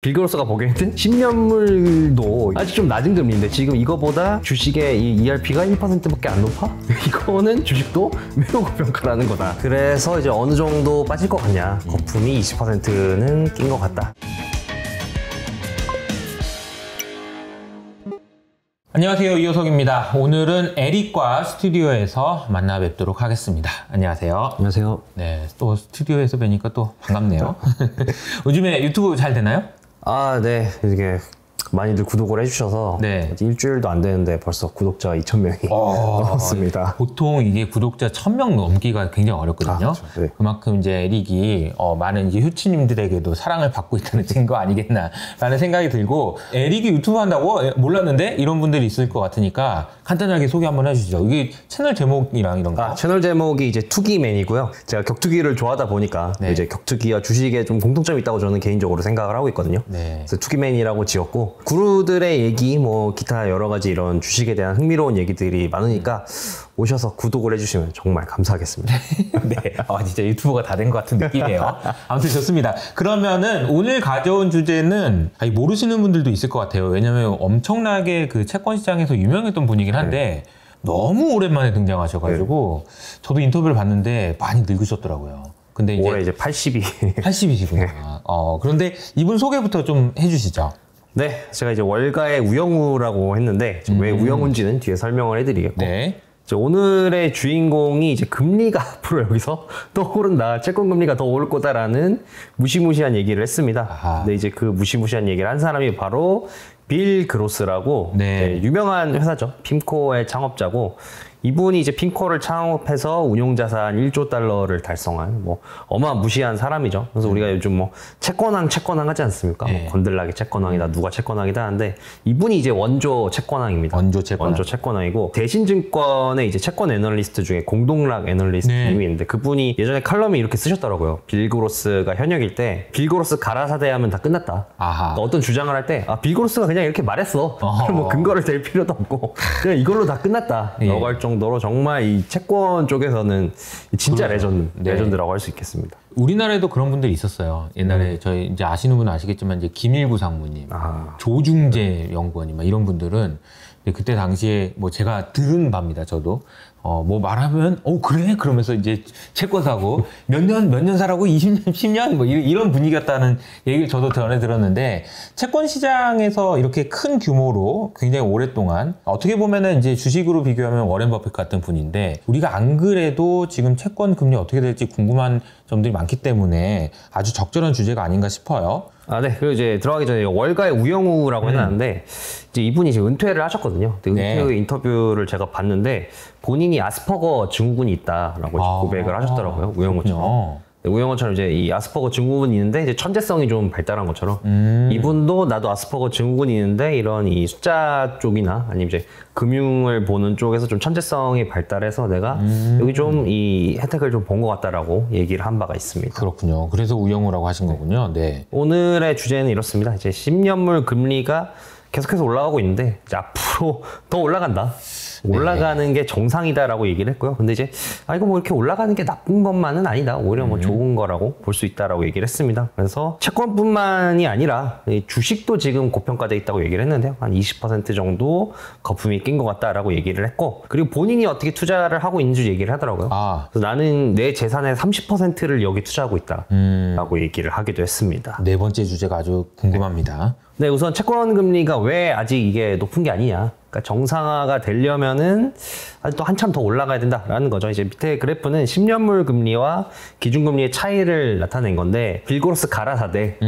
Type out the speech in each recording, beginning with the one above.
빌그로스가 보기에는 10년물도 아직 좀 낮은 금리인데 지금 이거보다 주식의 이 ERP가 1%밖에 안 높아? 이거는 주식도 매우 고평가라는 거다. 그래서 이제 어느 정도 빠질 것 같냐? 거품이 20%는 낀 것 같다. 안녕하세요, 이효석입니다. 오늘은 에릭과 스튜디오에서 만나 뵙도록 하겠습니다. 안녕하세요. 안녕하세요. 네, 또 스튜디오에서 뵈니까 또 반갑네요. 요즘에 유튜브 잘 되나요? 아, 네. 이게 많이들 구독을 해주셔서 네. 일주일도 안 되는데 벌써 구독자 2,000명이 넘었습니다. 보통 이게 구독자 1,000명 넘기가 굉장히 어렵거든요. 그렇죠. 네. 그만큼 이제 에릭이 많은 이제 휴치님들에게도 사랑을 받고 있다는 증거 아니겠나라는 생각이 들고, 에릭이 유튜브 한다고 몰랐는데 이런 분들이 있을 것 같으니까 간단하게 소개 한번 해주시죠. 이게 채널 제목이랑 이런 거. 채널 제목이 이제 투기맨이고요. 제가 격투기를 좋아하다 보니까 네. 이제 격투기와 주식에 좀 공통점이 있다고 저는 개인적으로 생각을 하고 있거든요. 네. 그래서 투기맨이라고 지었고, 구루들의 얘기, 뭐 기타 여러 가지 이런 주식에 대한 흥미로운 얘기들이 많으니까 오셔서 구독을 해주시면 정말 감사하겠습니다. 네. 진짜 유튜버가 다 된 것 같은 느낌이에요. 아무튼 좋습니다. 그러면은 오늘 가져온 주제는 모르시는 분들도 있을 것 같아요. 왜냐면 엄청나게 그 채권 시장에서 유명했던 분이긴 한데 너무 오랜만에 등장하셔가지고 저도 인터뷰를 봤는데 많이 늙으셨더라고요. 근데 이제 올해 이제 80이 80이시구나. 그런데 이분 소개부터 좀 해주시죠. 네, 제가 이제 월가의 우영우라고 했는데 왜 우영우인지는 뒤에 설명을 해드리겠고, 네. 오늘의 주인공이 이제 금리가 앞으로 여기서 더 오른다, 채권 금리가 더 오를 거다라는 무시무시한 얘기를 했습니다. 아하. 근데 이제 그 무시무시한 얘기를 한 사람이 바로 빌 그로스라고 네. 유명한 회사죠. 핌코의 창업자고, 이분이 이제 핌코를 창업해서 운용자산 1조 달러를 달성한 뭐 어마무시한 사람이죠. 그래서 우리가 요즘 뭐 채권왕 하지 않습니까? 네. 뭐 건들나게 채권왕이다, 누가 채권왕이다 하는데, 이분이 이제 원조 채권왕입니다. 원조 채권왕이고, 대신증권의 이제 채권 애널리스트 중에 공동락 애널리스트님이 있는데, 그분이 예전에 칼럼에 이렇게 쓰셨더라고요. 빌 그로스가 현역일 때 빌 그로스 가라사대 하면 다 끝났다. 아하. 그러니까 어떤 주장을 할 때 빌 그로스가 그냥 이렇게 말했어. 그럼 뭐 근거를 댈 필요도 없고 그냥 이걸로 다 끝났다. 라고 할 정도로 정말 이 채권 쪽에서는 진짜 레전드라고 할 수 있겠습니다. 우리나라에도 그런 분들이 있었어요. 옛날에 저희 이제 아시는 분은 아시겠지만 이제 김일구 상무님, 조중재 연구원님 이런 분들은 그때 당시에 뭐 제가 들은 바입니다. 저도 뭐 말하면 그래? 그러면서 이제 채권 사고 몇 년 사라고 20년, 10년 뭐 이런 분위기였다는 얘기를 저도 전해 들었는데, 채권 시장에서 이렇게 큰 규모로 굉장히 오랫동안, 어떻게 보면은 이제 주식으로 비교하면 워렌 버핏 같은 분인데, 우리가 안 그래도 지금 채권 금리 어떻게 될지 궁금한 점들이 많기 때문에 아주 적절한 주제가 아닌가 싶어요. 네. 그리고 이제 들어가기 전에 월가의 우영우라고 해놨는데, 이제 이분이 이제 은퇴를 하셨거든요. 근데 은퇴 후 인터뷰를 제가 봤는데, 본인이 아스퍼거 증후군이 있다라고 고백을 하셨더라고요. 우영우처럼. 우영우처럼 이제 이 아스퍼거 증후군이 있는데, 이제 천재성이 좀 발달한 것처럼, 이분도 나도 아스퍼거 증후군이 있는데, 이런 이 숫자 쪽이나 아니면 이제 금융을 보는 쪽에서 좀 천재성이 발달해서 내가 여기 좀 이 혜택을 좀 본 것 같다라고 얘기를 한 바가 있습니다. 그렇군요. 그래서 우영우라고 하신 거군요. 네. 오늘의 주제는 이렇습니다. 이제 10년물 금리가 계속해서 올라가고 있는데, 이제 앞으로 더 올라간다. 올라가는 게 정상이다라고 얘기를 했고요. 근데 이제 이거 뭐 이렇게 올라가는 게 나쁜 것만은 아니다. 오히려 뭐 좋은 거라고 볼 수 있다라고 얘기를 했습니다. 그래서 채권뿐만이 아니라 주식도 지금 고평가돼 있다고 얘기를 했는데요. 한 20% 정도 거품이 낀 것 같다라고 얘기를 했고, 그리고 본인이 어떻게 투자를 하고 있는지 얘기를 하더라고요. 그래서 나는 내 재산의 30%를 여기 투자하고 있다라고 얘기를 하기도 했습니다. 네 번째 주제가 아주 궁금합니다. 네, 우선 채권 금리가 왜 아직 이게 높은 게 아니냐. 그러니까 정상화가 되려면은 아직 또 한참 더 올라가야 된다라는 거죠. 이제 밑에 그래프는 10년물 금리와 기준금리의 차이를 나타낸 건데, 빌 그로스 가라사대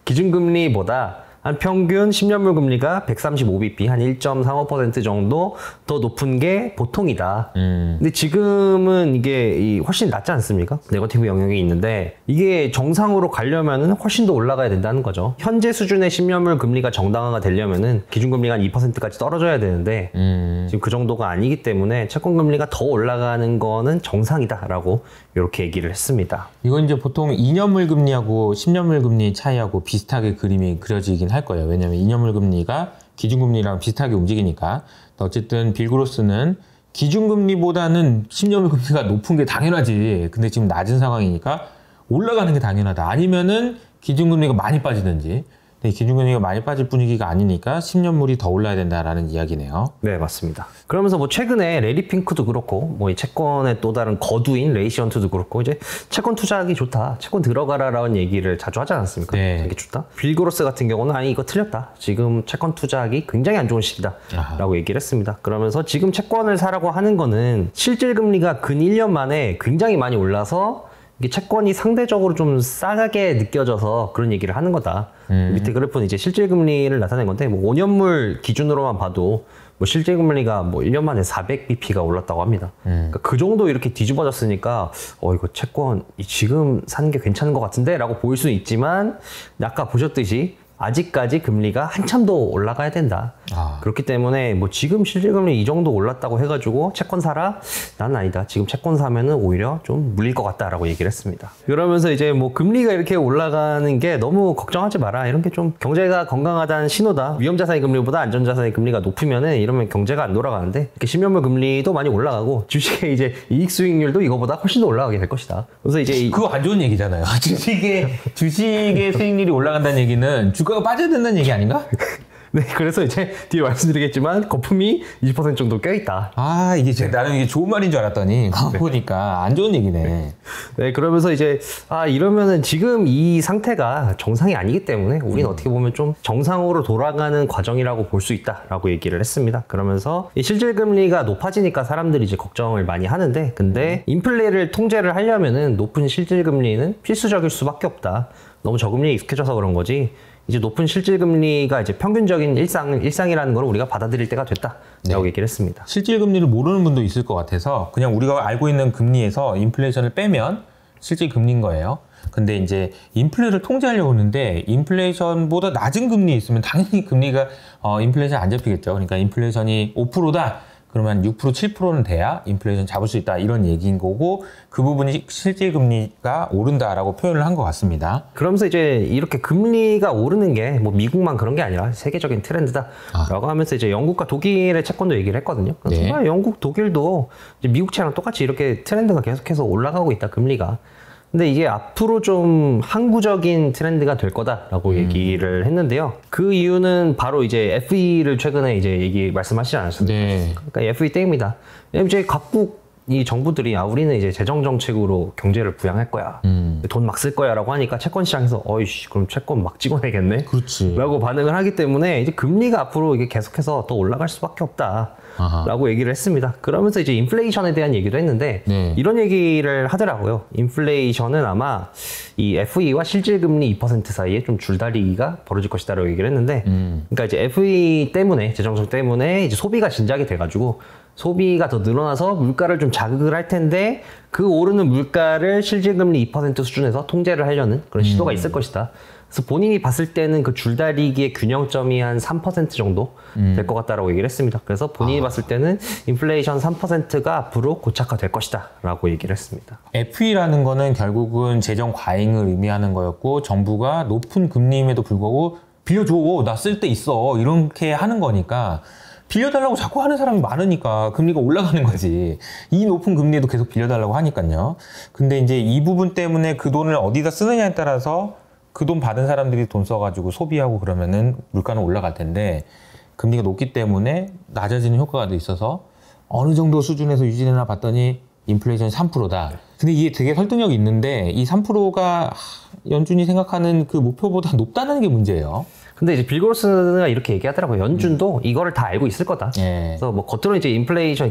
기준금리보다 한 평균 10년물 금리가 135bp, 한 1.35% 정도 더 높은 게 보통이다. 근데 지금은 이게 훨씬 낮지 않습니까? 네거티브 영역이 있는데, 이게 정상으로 가려면은 훨씬 더 올라가야 된다는 거죠. 현재 수준의 10년물 금리가 정당화가 되려면은 기준금리가 한 2%까지 떨어져야 되는데, 지금 그 정도가 아니기 때문에 채권 금리가 더 올라가는 거는 정상이다라고 이렇게 얘기를 했습니다. 이건 이제 보통 2년물 금리하고 10년물 금리 차이하고 비슷하게 그림이 그려지긴 할 거예요. 왜냐하면 2년물 금리가 기준금리랑 비슷하게 움직이니까. 어쨌든 빌 그로스는 기준금리보다는 10년물 금리가 높은 게 당연하지. 근데 지금 낮은 상황이니까 올라가는 게 당연하다. 아니면은 기준금리가 많이 빠지든지 근데 기준금리가 많이 빠질 분위기가 아니니까 10년물이 더 올라야 된다라는 이야기네요. 네, 맞습니다. 그러면서 뭐 최근에 레리 핑크도 그렇고 뭐 이 채권의 또 다른 거두인 레이시언트도 그렇고 이제 채권 투자하기 좋다, 채권 들어가라라는 얘기를 자주 하지 않았습니까? 네. 이게 좋다. 빌 그로스 같은 경우는 아니 이거 틀렸다. 지금 채권 투자하기 굉장히 안 좋은 시기다라고 얘기를 했습니다. 그러면서 지금 채권을 사라고 하는 거는 실질 금리가 근 1년 만에 굉장히 많이 올라서 이게 채권이 상대적으로 좀 싸게 느껴져서 그런 얘기를 하는 거다. 밑에 그래프는 이제 실질 금리를 나타낸 건데 뭐 5년물 기준으로만 봐도 뭐 실질 금리가 뭐 1년 만에 400bp가 올랐다고 합니다. 그러니까 그 정도 이렇게 뒤집어졌으니까 이거 채권 지금 사는 게 괜찮은 것 같은데라고 보일 수는 있지만 아까 보셨듯이 아직까지 금리가 한참 더 올라가야 된다. 그렇기 때문에 뭐 지금 실질금리 이 정도 올랐다고 해가지고 채권 사라? 나는 아니다. 지금 채권 사면은 오히려 좀 물릴 것 같다라고 얘기를 했습니다. 그러면서 이제 뭐 금리가 이렇게 올라가는 게 너무 걱정하지 마라. 이런 게 좀 경제가 건강하다는 신호다. 위험자산의 금리보다 안전자산의 금리가 높으면은 이러면 경제가 안 돌아가는데 이렇게 10년물 금리도 많이 올라가고 주식의 이제 이익 수익률도 이거보다 훨씬 더 올라가게 될 것이다. 그래서 이제 그거 안 좋은 얘기잖아요. 주식의 수익률이 올라간다는 얘기는 주가가 빠져야 된다는 얘기 아닌가? 네, 그래서 이제 뒤에 말씀드리겠지만 거품이 20% 정도 껴있다. 나는 이게 좋은 말인 줄 알았더니 보니까 안 좋은 얘기네. 네, 그러면서 이제 이러면은 지금 이 상태가 정상이 아니기 때문에 우리는 어떻게 보면 좀 정상으로 돌아가는 과정이라고 볼 수 있다라고 얘기를 했습니다. 그러면서 이 실질 금리가 높아지니까 사람들이 이제 걱정을 많이 하는데, 근데 인플레를 통제를 하려면은 높은 실질 금리는 필수적일 수밖에 없다. 너무 저금리에 익숙해져서 그런 거지. 이제 높은 실질 금리가 이제 평균적인 일상이라는 걸 우리가 받아들일 때가 됐다라고 얘기를 했습니다. 실질 금리를 모르는 분도 있을 것 같아서 그냥 우리가 알고 있는 금리에서 인플레이션을 빼면 실질 금리인 거예요. 근데 이제 인플레를 통제하려고 하는데 인플레이션보다 낮은 금리 있으면 당연히 금리가 인플레이션 안 잡히겠죠. 그러니까 인플레이션이 5%다. 그러면 6%, 7%는 돼야 인플레이션 잡을 수 있다 이런 얘기인 거고 그 부분이 실질 금리가 오른다라고 표현을 한 것 같습니다. 그러면서 이제 이렇게 금리가 오르는 게 뭐 미국만 그런 게 아니라 세계적인 트렌드다라고 하면서 이제 영국과 독일의 채권도 얘기를 했거든요. 네. 정말 영국, 독일도 이제 미국처럼 똑같이 이렇게 트렌드가 계속해서 올라가고 있다, 금리가. 근데 이게 앞으로 좀 항구적인 트렌드가 될 거다라고 얘기를 했는데요. 그 이유는 바로 이제 FE를 최근에 이제 말씀하시지 않았습니까? 네. 그러니까 FE 때입니다. 이제 각국 이 정부들이 우리는 이제 재정 정책으로 경제를 부양할 거야. 돈 막 쓸 거야라고 하니까 채권 시장에서 어이씨 그럼 채권 막 찍어내겠네. 그렇지. 라고 반응을 하기 때문에 이제 금리가 앞으로 이게 계속해서 더 올라갈 수밖에 없다. 라고 얘기를 했습니다. 그러면서 이제 인플레이션에 대한 얘기도 했는데 이런 얘기를 하더라고요. 인플레이션은 아마 이 FE와 실질 금리 2% 사이에 좀 줄다리기가 벌어질 것이다라고 얘기를 했는데 그러니까 이제 FE 때문에 재정정 때문에 이제 소비가 진작이 돼가지고 소비가 더 늘어나서 물가를 좀 자극을 할 텐데 그 오르는 물가를 실질금리 2% 수준에서 통제를 하려는 그런 시도가 있을 것이다. 그래서 본인이 봤을 때는 그 줄다리기의 균형점이 한 3% 정도 될 것 같다라고 얘기를 했습니다. 그래서 본인이 봤을 때는 인플레이션 3%가 앞으로 고착화될 것이다 라고 얘기를 했습니다. FE라는 거는 결국은 재정 과잉을 의미하는 거였고 정부가 높은 금리임에도 불구하고 빌려줘, 나 쓸 데 있어 이렇게 하는 거니까 빌려달라고 자꾸 하는 사람이 많으니까 금리가 올라가는 거지. 이 높은 금리에도 계속 빌려달라고 하니까요. 근데 이제 이 부분 때문에 그 돈을 어디다 쓰느냐에 따라서 그 돈 받은 사람들이 돈 써가지고 소비하고 그러면은 물가는 올라갈 텐데 금리가 높기 때문에 낮아지는 효과가 있어서 어느 정도 수준에서 유지되나 봤더니 인플레이션이 3%다. 근데 이게 되게 설득력이 있는데 이 3%가 연준이 생각하는 그 목표보다 높다는 게 문제예요. 근데 이제 빌 그로스가 이렇게 얘기하더라고요. 연준도 이거를 다 알고 있을 거다. 그래서 뭐 겉으로는 이제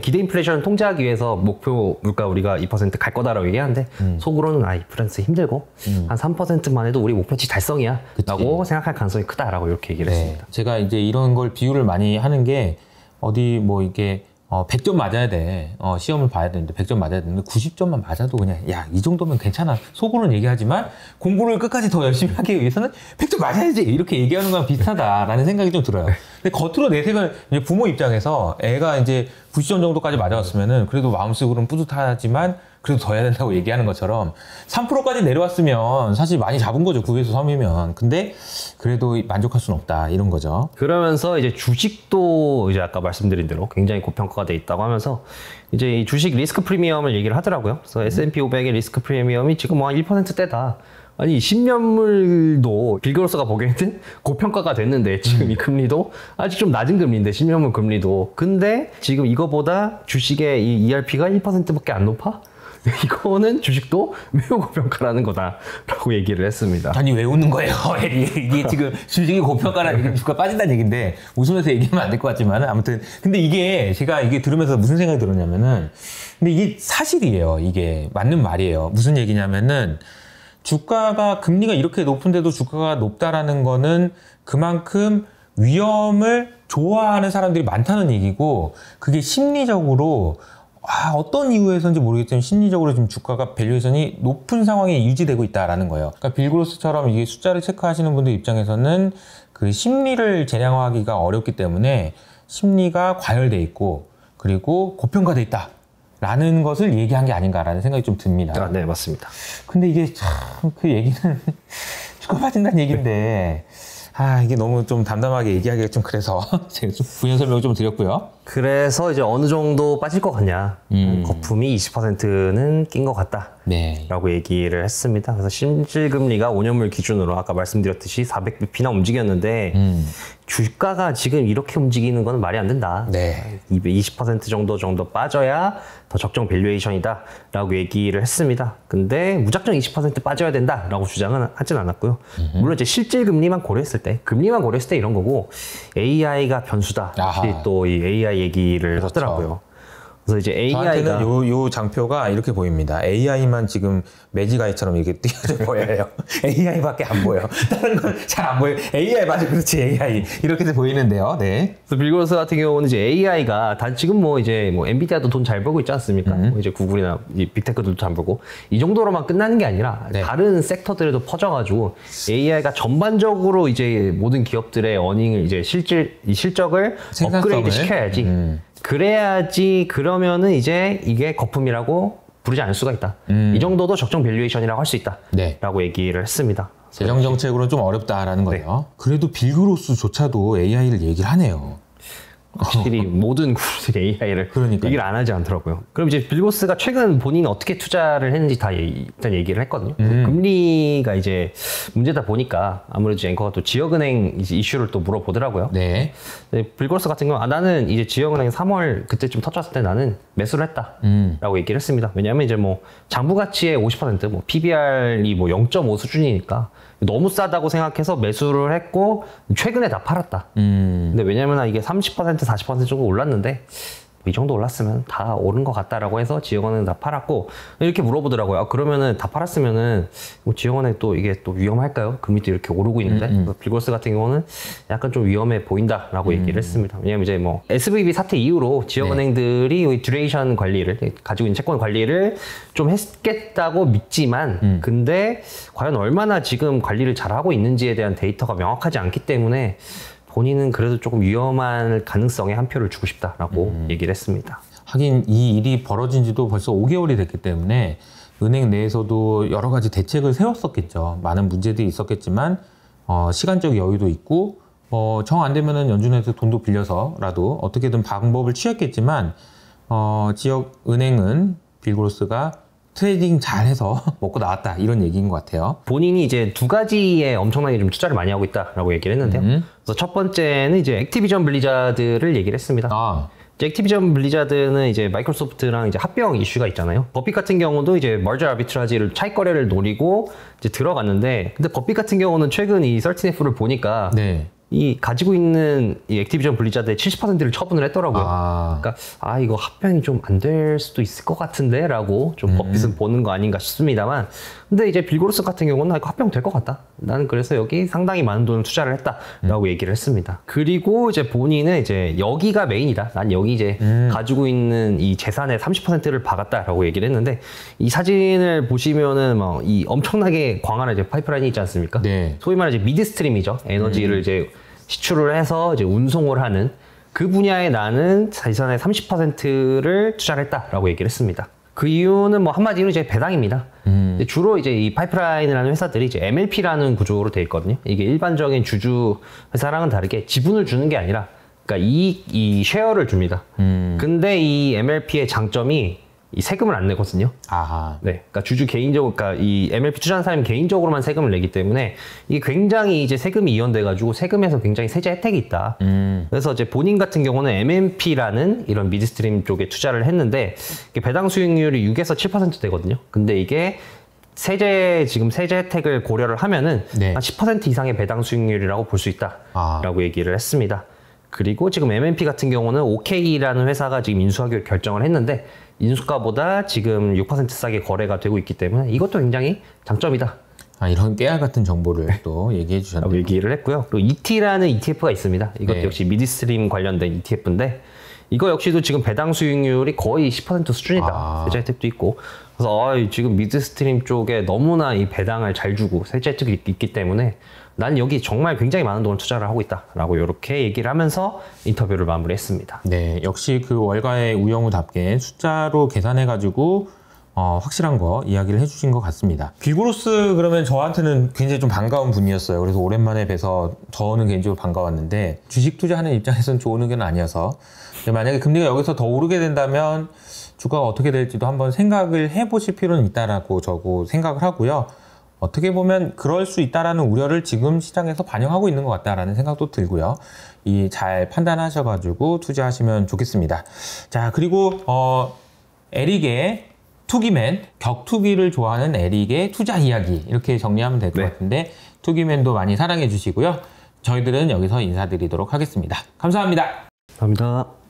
기대 인플레이션을 통제하기 위해서 목표 물가 우리가 2% 갈 거다라고 얘기하는데 속으로는 인플레이션 힘들고 한 3%만 해도 우리 목표치 달성이야 라고 생각할 가능성이 크다라고 이렇게 얘기를 했습니다. 제가 이제 이런 걸 비유를 많이 하는 게 어디 뭐 이게 100점 맞아야 돼. 시험을 봐야 되는데 100점 맞아야 되는데 90점만 맞아도 그냥 야, 이 정도면 괜찮아. 속으로는 얘기하지만 공부를 끝까지 더 열심히 하기 위해서는 100점 맞아야지. 이렇게 얘기하는 거랑 비슷하다라는 생각이 좀 들어요. 근데 겉으로 내색은 이제 부모 입장에서 애가 이제 90점 정도까지 맞아왔으면은 그래도 마음속으로는 뿌듯하지만 그래도 더 해야 된다고 얘기하는 것처럼 3%까지 내려왔으면 사실 많이 잡은 거죠. 9에서 3이면. 근데 그래도 만족할 수는 없다. 이런 거죠. 그러면서 이제 주식도 이제 아까 말씀드린 대로 굉장히 고평가가 돼 있다고 하면서 이제 이 주식 리스크 프리미엄을 얘기를 하더라고요. 그래서 S&P 500의 리스크 프리미엄이 지금 뭐 한 1%대다. 아니 10년물도 빌그로스가 보기에는 고평가가 됐는데 지금 이 금리도 아직 좀 낮은 금리인데 10년물 금리도 근데 지금 이거보다 주식의 이 ERP가 1%밖에 안 높아? 이거는 주식도 매우 고평가라는 거다라고 얘기를 했습니다. 아니 왜 웃는 거예요? 이게 지금 주식이 고평가라는 얘기는 주가 빠진다는 얘기인데 웃으면서 얘기하면 안 될 것 같지만 아무튼 근데 이게 제가 이게 들으면서 무슨 생각이 들었냐면은 근데 이게 사실이에요. 이게 맞는 말이에요. 무슨 얘기냐면은 주가가 금리가 이렇게 높은데도 주가가 높다라는 거는 그만큼 위험을 좋아하는 사람들이 많다는 얘기고 그게 심리적으로 어떤 이유에서인지 모르겠지만 심리적으로 지금 주가가 밸류에이션이 높은 상황이 유지되고 있다라는 거예요. 그러니까 빌그로스처럼 이게 숫자를 체크하시는 분들 입장에서는 그 심리를 재량화하기가 어렵기 때문에 심리가 과열돼 있고 그리고 고평가돼 있다. 라는 것을 얘기한 게 아닌가라는 생각이 좀 듭니다. 네, 맞습니다. 근데 이게 참 그 얘기는 주가 빠진다는 얘기인데 이게 너무 좀 담담하게 얘기하기가 좀 그래서 제가 좀 부연 설명을 좀 드렸고요. 그래서 이제 어느 정도 빠질 것 같냐. 거품이 20%는 낀 것 같다. 네. 라고 얘기를 했습니다. 그래서 실질금리가 5년물 기준으로 아까 말씀드렸듯이 400bp나 움직였는데 주가가 지금 이렇게 움직이는 건 말이 안 된다. 네. 20% 정도 빠져야 더 적정 밸류에이션이다 라고 얘기를 했습니다. 근데 무작정 20% 빠져야 된다 라고 주장은 하진 않았고요. 물론 이제 실질금리만 고려했을 때 금리만 고려했을 때 이런 거고 AI가 변수다. 또 이 AI 얘기를 그렇죠. 하더라고요. 그래서 이제 AI가 저한테는 요 장표가 이렇게 보입니다. AI만 지금 매지가이처럼 이렇게 띄어져 보여요. AI밖에 안 보여. 다른 건 잘 안 보여. AI 맞아, 그렇지 AI 이렇게 보이는데요. 네. 그래서 빌그로스 같은 경우는 이제 AI가 지금 뭐 이제 뭐 엔비디아도 돈 잘 벌고 있지 않습니까? 뭐 이제 구글이나 빅테크들도 잘 벌고 이 정도로만 끝나는 게 아니라 네. 다른 섹터들에도 퍼져가지고 AI가 전반적으로 이제 모든 기업들의 어닝을 이제 실적을 업그레이드 시켜야지. 그래야지 그러면은 이제 이게 거품이라고 부르지 않을 수가 있다. 이 정도도 적정 밸류에이션이라고 할 수 있다. 네. 라고 얘기를 했습니다. 재정 정책으로는 좀 어렵다라는 거예요. 그래도 빌그로스조차도 AI를 얘기를 하네요. 확실히 모든 구글들이 AI를 그러니까요. 얘기를 안 하지 않더라고요. 그럼 이제 빌고스가 최근 본인이 어떻게 투자를 했는지 다 일단 얘기를 했거든요. 금리가 이제 문제다 보니까 아무래도 이제 앵커가 또 지역은행 이제 이슈를 또 물어보더라고요. 네. 빌고스 같은 경우 나는 이제 지역은행 3월 그때쯤 터졌을 때 나는 매수를 했다라고 얘기를 했습니다. 왜냐하면 이제 뭐 장부 가치의 50% 뭐 PBR이 뭐 0.5 수준이니까 너무 싸다고 생각해서 매수를 했고 최근에 다 팔았다. 근데 왜냐면 이게 30% 40% 정도 올랐는데 이 정도 올랐으면 다 오른 것 같다라고 해서 지역은행 다 팔았고 이렇게 물어보더라고요. 그러면은 다 팔았으면은 뭐 지역은행 또 이게 또 위험할까요? 금리도 이렇게 오르고 있는데 빌고스 같은 경우는 약간 좀 위험해 보인다라고 얘기를 했습니다. 왜냐면 이제 뭐 SVB 사태 이후로 지역은행들이 네. 듀레이션 관리를 가지고 있는 채권 관리를 좀 했겠다고 믿지만 근데 과연 얼마나 지금 관리를 잘 하고 있는지에 대한 데이터가 명확하지 않기 때문에 본인은 그래도 조금 위험한 가능성에 한 표를 주고 싶다라고 얘기를 했습니다. 하긴 이 일이 벌어진 지도 벌써 5개월이 됐기 때문에 은행 내에서도 여러 가지 대책을 세웠었겠죠. 많은 문제들이 있었겠지만 시간적 여유도 있고 정 안 되면은 연준에서 돈도 빌려서라도 어떻게든 방법을 취했겠지만 지역 은행은 빌그로스가 트레이딩 잘해서 먹고 나왔다 이런 얘기인 것 같아요. 본인이 이제 두 가지에 엄청나게 좀 투자를 많이 하고 있다라고 얘기를 했는데요. 그래서 첫 번째는 이제 액티비전 블리자드를 얘기를 했습니다. 이제 액티비전 블리자드는 이제 마이크로소프트랑 이제 합병 이슈가 있잖아요. 버핏 같은 경우도 이제 머저 아비트라지를 차익 거래를 노리고 이제 들어갔는데, 근데 버핏 같은 경우는 최근 이 13F를 보니까 네. 이 가지고 있는 이 액티비전 블리자드의 70%를 처분을 했더라고요. 그러니까 이거 합병이 좀 안 될 수도 있을 것 같은데라고 좀 버핏은 보는 거 아닌가 싶습니다만, 근데 이제 빌고로스 같은 경우는 이거 합병 될 것 같다. 나는 그래서 여기 상당히 많은 돈을 투자를 했다라고 얘기를 했습니다. 그리고 이제 본인은 이제 여기가 메인이다. 난 여기 이제 가지고 있는 이 재산의 30%를 박았다라고 얘기를 했는데, 이 사진을 보시면은 뭐 이 엄청나게 광활한 이제 파이프라인이 있지 않습니까? 네. 소위 말해 이제 미드스트림이죠. 에너지를 이제 시추를 해서 이제 운송을 하는 그 분야에 나는 재산의 30%를 투자를 했다라고 얘기를 했습니다. 그 이유는 뭐 한마디로 이제 배당입니다. 주로 이제 이 파이프라인을 하는 회사들이 이제 MLP라는 구조로 되어 있거든요. 이게 일반적인 주주 회사랑은 다르게 지분을 주는 게 아니라, 그러니까 이 쉐어를 줍니다. 근데 이 MLP의 장점이 이 세금을 안 내거든요. 아하. 네, 그러니까 주주 개인적으로, 그러니까 이 MLP 투자한 사람이 개인적으로만 세금을 내기 때문에 이게 굉장히 이제 세금이 이연돼가지고 세금에서 굉장히 세제 혜택이 있다. 그래서 이제 본인 같은 경우는 MMP라는 이런 미드스트림 쪽에 투자를 했는데 이게 배당 수익률이 6에서 7% 되거든요. 근데 이게 지금 세제 혜택을 고려를 하면은 네. 한 10% 이상의 배당 수익률이라고 볼 수 있다라고 얘기를 했습니다. 그리고 지금 MMP 같은 경우는 OK라는 회사가 지금 인수하기로 결정을 했는데 인수가보다 지금 6% 싸게 거래가 되고 있기 때문에 이것도 굉장히 장점이다. 이런 깨알 같은 정보를 또 얘기해 주셨네요. 얘기를 했고요. 그리고 ET라는 ETF가 있습니다. 이것도 네. 역시 미드스트림 관련된 ETF인데 이거 역시도 지금 배당 수익률이 거의 10% 수준이다. 세제 혜택도 있고. 그래서 지금 미드스트림 쪽에 너무나 이 배당을 잘 주고 세제 혜택이 있기 때문에 난 여기 정말 굉장히 많은 돈을 투자를 하고 있다라고 이렇게 얘기를 하면서 인터뷰를 마무리했습니다. 네, 역시 그 월가의 우영우답게 숫자로 계산해가지고 확실한 거 이야기를 해주신 것 같습니다. 빌고로스 그러면 저한테는 굉장히 좀 반가운 분이었어요. 그래서 오랜만에 뵈서 저는 개인적으로 반가웠는데 주식 투자하는 입장에서는 좋은 의견은 아니어서 만약에 금리가 여기서 더 오르게 된다면 주가가 어떻게 될지도 한번 생각을 해보실 필요는 있다라고 저도 생각을 하고요. 어떻게 보면 그럴 수 있다라는 우려를 지금 시장에서 반영하고 있는 것 같다라는 생각도 들고요. 잘 판단하셔가지고 투자하시면 좋겠습니다. 자, 그리고 에릭의 투기맨, 격투기를 좋아하는 에릭의 투자 이야기 이렇게 정리하면 될 것 같은데 투기맨도 많이 사랑해 주시고요. 저희들은 여기서 인사드리도록 하겠습니다. 감사합니다. 감사합니다.